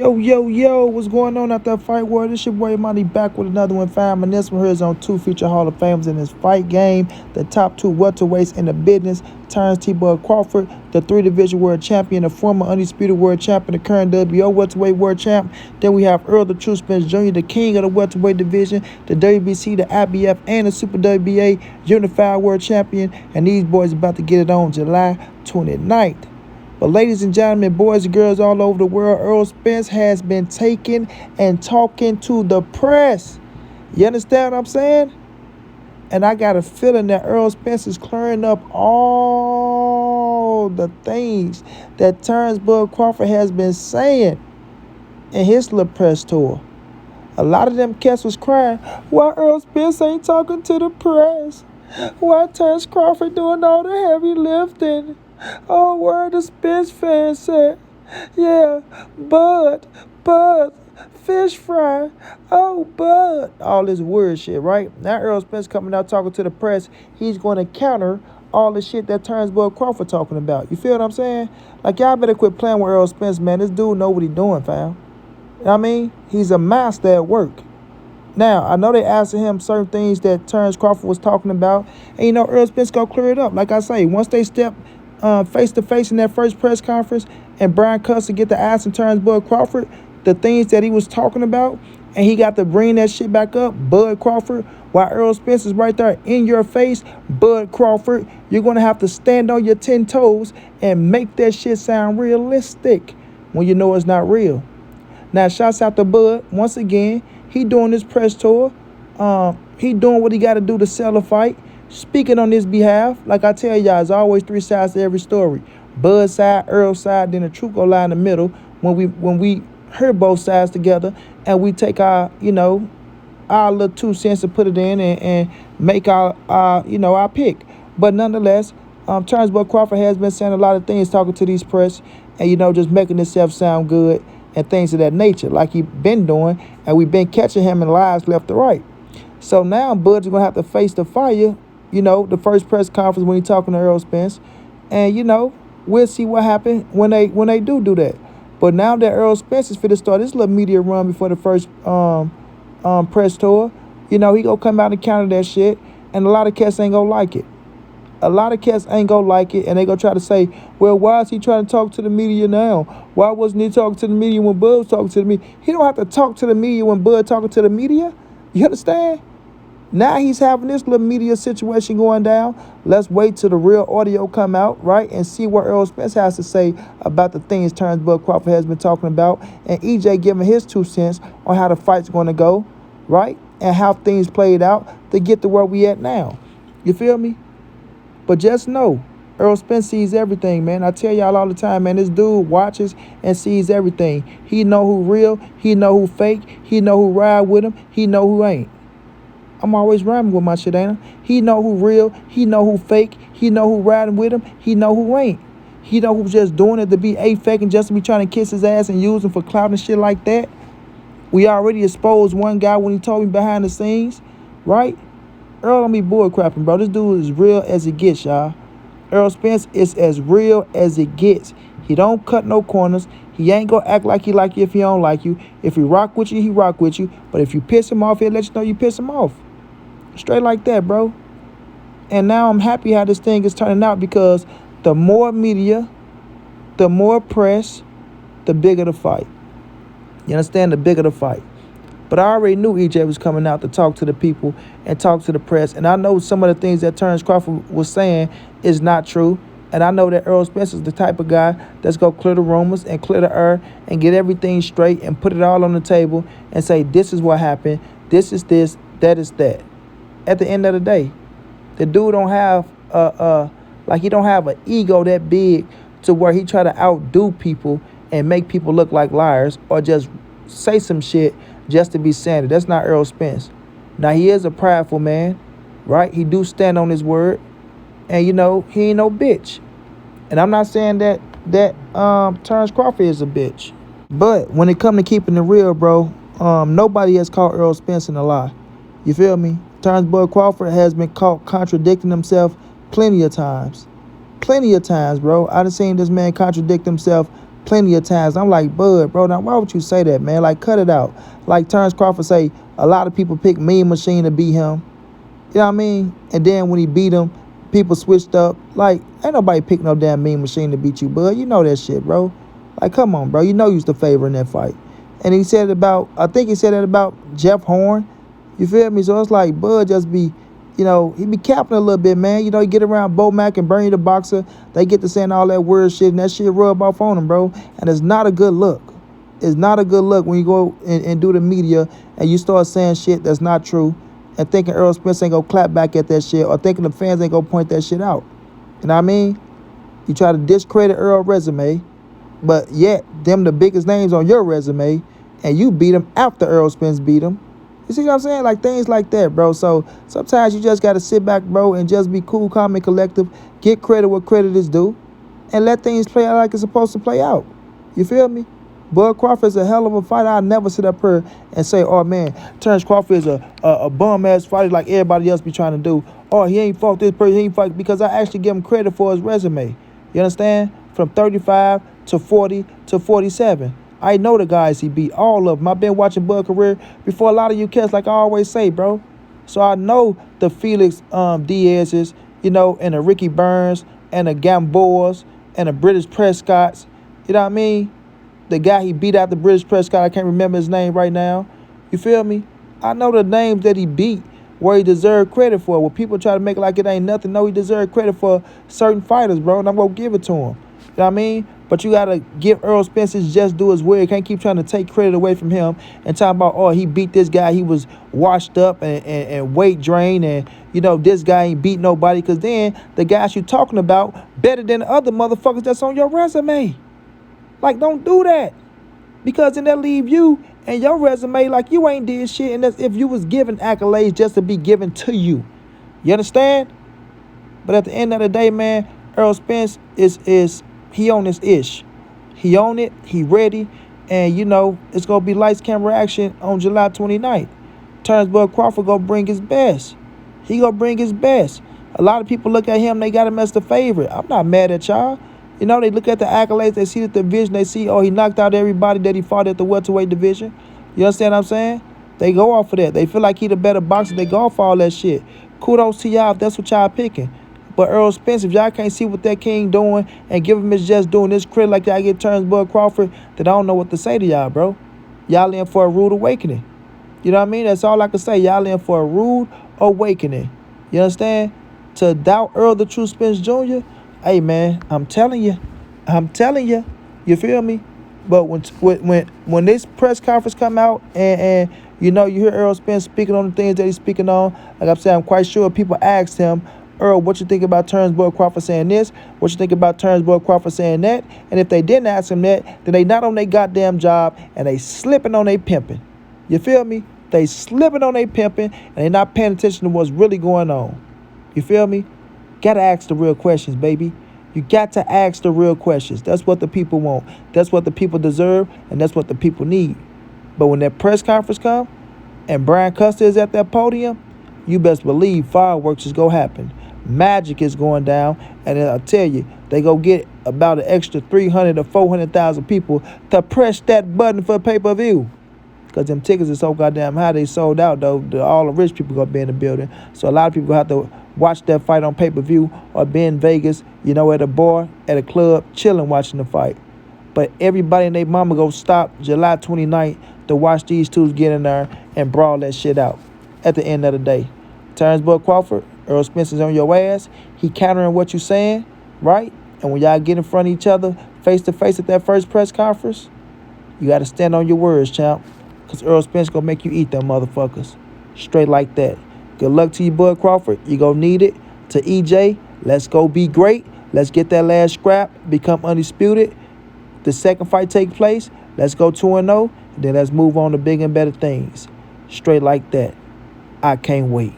Yo, what's going on out there, Fight World? This your boy Money back with another one, fam. And this one here is on two future Hall of Famers in this fight game. The top two welterweights in the business. Terence Crawford, the three-division world champion, the former undisputed world champion, the current WBO welterweight world champ. Then we have Errol, the True Spence Jr., the king of the welterweight division, the WBC, the IBF, and the Super WBA unified world champion. And these boys about to get it on July 29th. But ladies and gentlemen, boys and girls all over the world, Errol Spence has been taking and talking to the press. You understand what I'm saying? And I got a feeling that Errol Spence is clearing up all the things that Terence Crawford has been saying in his little press tour. A lot of them cats was crying, why Errol Spence ain't talking to the press? Why Terence Crawford doing all the heavy lifting? Oh, where the Spence fans said, yeah, Bud, fish fry, oh, Bud. All this weird shit, right? Now Errol Spence coming out talking to the press. He's going to counter all the shit that Terence Crawford talking about. You feel what I'm saying? Like, y'all better quit playing with Errol Spence, man. This dude know what he doing, fam. You know what I mean? He's a master at work. Now, I know they asking him certain things that Terence Crawford was talking about. And, Errol Spence go clear it up. Like I say, once they step face-to-face in that first press conference and Brian Custer get the ass and Terence Crawford, the things that he was talking about, and he got to bring that shit back up, Bud Crawford, while Errol Spence is right there in your face, Bud Crawford, you're going to have to stand on your 10 toes and make that shit sound realistic when you know it's not real. Now, shouts out to Bud. Once again, he doing this press tour. He doing what he got to do to sell a fight. Speaking on his behalf, like I tell y'all, there's always three sides to every story. Bud's side, Earl's side, then the truth gonna lie in the middle when we hear both sides together and we take our, our little 2 cents to put it in and make our pick. But nonetheless, Terence Crawford has been saying a lot of things talking to these press and, just making himself sound good and things of that nature like he been doing, and we've been catching him in lies left to right. So now Bud's gonna have to face the fire, the first press conference when he's talking to Errol Spence. And, we'll see what happens when they do that. But now that Errol Spence is fit to start this little media run before the first press tour, he gonna come out and counter that shit. And a lot of cats ain't gonna like it. And they gonna try to say, well, why is he trying to talk to the media now? Why wasn't he talking to the media when Bud was talking to the media? He don't have to talk to the media when Bud talking to the media. You understand? Now he's having this little media situation going down. Let's wait till the real audio come out, right, and see what Errol Spence has to say about the things Terence Crawford has been talking about, and EJ giving his 2 cents on how the fight's going to go, right, and how things played out to get to where we at now. You feel me? But just know, Errol Spence sees everything, man. I tell y'all all the time, man, this dude watches and sees everything. He know who real, he know who fake, he know who ride with him, he know who ain't. I'm always rhyming with my shit, ain't I? He know who real, he know who fake, he know who riding with him, he know who ain't. He know who's just doing it to be faking just to be trying to kiss his ass and use him for clout and shit like that. We already exposed one guy when he told me behind the scenes, right? Errol don't be bullcrapping, bro. This dude is real as it gets, y'all. Errol Spence is as real as it gets. He don't cut no corners. He ain't gonna act like he like you if he don't like you. If he rock with you, he rock with you. But if you piss him off, he'll let you know you piss him off. Straight like that, bro. And now I'm happy how this thing is turning out, because the more media, the more press, the bigger the fight. You understand? The bigger the fight. But I already knew EJ was coming out to talk to the people and talk to the press. And I know some of the things that Terence Crawford was saying is not true. And I know that Errol Spence is the type of guy that's going to clear the rumors and clear the air and get everything straight and put it all on the table and say, this is what happened, this is this, that is that. At the end of the day, the dude don't have he don't have an ego that big to where he try to outdo people and make people look like liars or just say some shit just to be saying it. That's not Errol Spence. Now, he is a prideful man, right? He do stand on his word, and he ain't no bitch. And I'm not saying that Terence Crawford is a bitch, but when it come to keeping it real, bro, nobody has caught Errol Spence in a lie. You feel me? Terence Crawford has been caught contradicting himself plenty of times. Plenty of times, bro. I done seen this man contradict himself plenty of times. I'm like, Bud, bro, now why would you say that, man? Like, cut it out. Like Terence Crawford say, a lot of people pick Mean Machine to beat him. You know what I mean? And then when he beat him, people switched up. Like, ain't nobody pick no damn Mean Machine to beat you, Bud. You know that shit, bro. Like, come on, bro. You know you was the favorite in that fight. And he said it about, I think he said that about Jeff Horn. You feel me? So it's like, Bud just be, you know, he be capping a little bit, man. You know, you get around Bo Mack and Bernie the Boxer, they get to saying all that weird shit, and that shit rub off on them, bro. And it's not a good look. It's not a good look when you go and do the media and you start saying shit that's not true and thinking Errol Spence ain't gonna clap back at that shit or thinking the fans ain't gonna point that shit out. You know what I mean? You try to discredit Errol's resume, but yet them the biggest names on your resume, and you beat him after Errol Spence beat him. You see what I'm saying? Like, things like that, bro. So sometimes you just got to sit back, bro, and just be cool, calm, and collective. Get credit where credit is due. And let things play out like it's supposed to play out. You feel me? Bud Crawford is a hell of a fighter. I'll never sit up here and say, oh, man, Terence Crawford is a bum-ass fighter like everybody else be trying to do. Oh, he ain't fought this person. He ain't fought, because I actually give him credit for his resume. You understand? From 35 to 40 to 47. I know the guys he beat, all of them. I've been watching Bud career before a lot of you cats, like I always say, bro. So I know the Felix Diaz's, you know, and the Ricky Burns and the Gamboas and the British Prescotts. You know what I mean? The guy he beat out the British Prescott, I can't remember his name right now. You feel me? I know the names that he beat where he deserved credit for. Where people try to make it like it ain't nothing. No, he deserved credit for certain fighters, bro, and I'm going to give it to him. You know what I mean? But you got to give Errol Spence his just due as well. You can't keep trying to take credit away from him and talking about, oh, he beat this guy. He was washed up and weight drained, and, you know, this guy ain't beat nobody, because then the guys you talking about better than the other motherfuckers that's on your resume. Like, don't do that, because then that leave you and your resume like you ain't did shit, and that's if you was given accolades just to be given to you. You understand? But at the end of the day, man, Errol Spence is he on this ish. He on it. He ready. And, you know, it's going to be lights, camera, action on July 29th. Terence Bud Crawford going to bring his best. He going to bring his best. A lot of people look at him, they got him as the favorite. I'm not mad at y'all. You know, they look at the accolades, they see the division, they see, oh, he knocked out everybody that he fought at the welterweight division. You understand what I'm saying? They go off of that. They feel like he the better boxer. They go off all that shit. Kudos to y'all if that's what y'all picking. But Errol Spence, if y'all can't see what that king doing and give him his just doing this credit like y'all get Terence Bud Crawford, then I don't know what to say to y'all, bro. Y'all in for a rude awakening. You know what I mean? That's all I can say. Y'all in for a rude awakening. You understand? To doubt Errol the True Spence Jr., hey, man, I'm telling you. You feel me? But when this press conference come out and you know, you hear Errol Spence speaking on the things that he's speaking on, like I'm saying, I'm quite sure people asked him, Errol, what you think about Terence Bud Crawford saying this? What you think about Terence Bud Crawford saying that? And if they didn't ask him that, then they not on their goddamn job and they slipping on their pimping. You feel me? They slipping on their pimping and they not paying attention to what's really going on. You feel me? Gotta ask the real questions, baby. You got to ask the real questions. That's what the people want. That's what the people deserve, and that's what the people need. But when that press conference come and Brian Custer is at that podium, you best believe fireworks is going to happen. Magic is going down, and then I'll tell you, they go get about an extra 300 or 400,000 people to press that button for pay-per-view. Because them tickets are so goddamn high, they sold out, though. All the rich people going to be in the building. So a lot of people going to have to watch that fight on pay-per-view or be in Vegas, you know, at a bar, at a club, chilling, watching the fight. But everybody and their mama go stop July 29th to watch these two get in there and brawl that shit out at the end of the day. Terence Bud Crawford, Errol Spence is on your ass. He countering what you saying, right? And when y'all get in front of each other, face-to-face at that first press conference, you got to stand on your words, champ. Because Errol Spence going to make you eat them motherfuckers. Straight like that. Good luck to you, Bud Crawford. You going to need it. To EJ, let's go be great. Let's get that last scrap. Become undisputed. The second fight take place. Let's go 2-0. Then let's move on to bigger and better things. Straight like that. I can't wait.